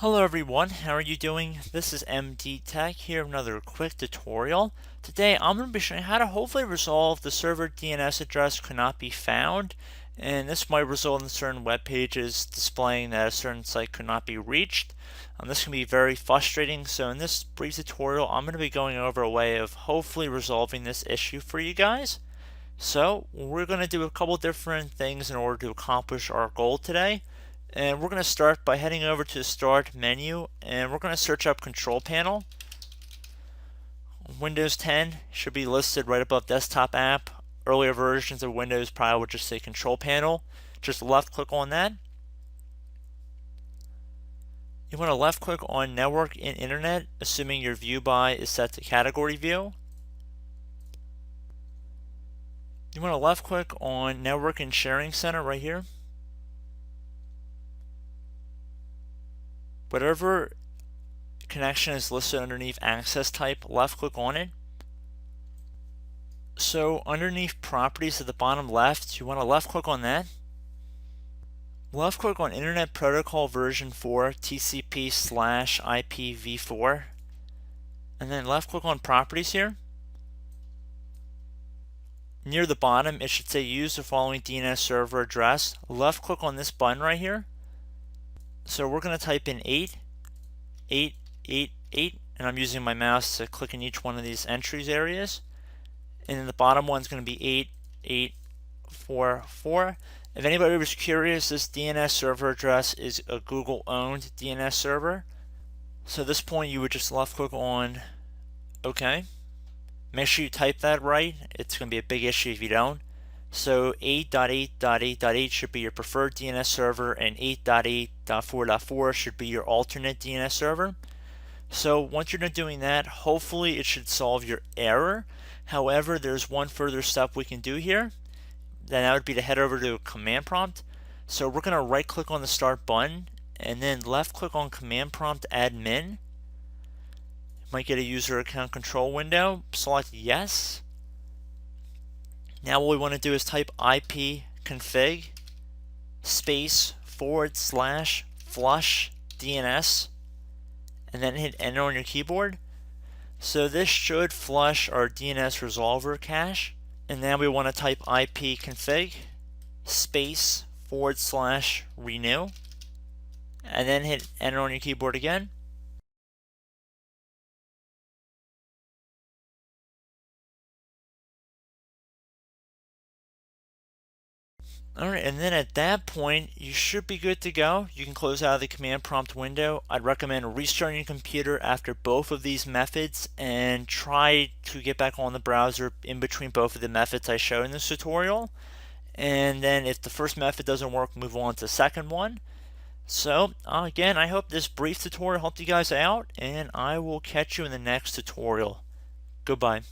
Hello everyone, how are you doing? This is MD Tech here with another quick tutorial. Today I'm going to be showing you how to hopefully resolve the server DNS address could not be found, and this might result in certain web pages displaying that a certain site could not be reached. This can be very frustrating, so in this brief tutorial I'm going to be going over a way of hopefully resolving this issue for you guys. So we're going to do a couple different things in order to accomplish our goal today. And we're going to start by heading over to the Start menu, and we're going to search up Control Panel. Windows 10 should be listed right above Desktop App. Earlier versions of Windows probably would just say Control Panel. Just left click on that. You want to left click on Network and Internet, assuming your view by is set to Category View. You want to left click on Network and Sharing Center right here. Whatever connection is listed underneath access type, left click on it. So underneath properties at the bottom left, you want to left click on that. Left click on Internet Protocol version 4 TCP/IPv4, and then left click on properties here. Near the bottom it should say use the following DNS server address. Left click on this button right here. So we're going to type in 8, and I'm using my mouse to click in each one of these entries areas. And then the bottom one's going to be 8844. If anybody was curious, this DNS server address is a Google owned DNS server. So at this point you would just left click on OK. Make sure you type that right. It's going to be a big issue if you don't. So 8.8.8.8 should be your preferred DNS server, and 8.8.4.4 should be your alternate DNS server. So once you're done doing that, hopefully it should solve your error. However, there's one further step we can do here. Then that would be to head over to Command Prompt. So we're going to right click on the Start button and then left click on Command Prompt Admin. You might get a user account control window. Select Yes. Now what we want to do is type ipconfig space /flush DNS and then hit enter on your keyboard. So this should flush our DNS resolver cache. And now we want to type ipconfig space /renew and then hit enter on your keyboard again. Alright, and then at that point, you should be good to go. You can close out of the command prompt window. I'd recommend restarting your computer after both of these methods and try to get back on the browser in between both of the methods I showed in this tutorial. And then if the first method doesn't work, move on to the second one. So again, I hope this brief tutorial helped you guys out, and I will catch you in the next tutorial. Goodbye.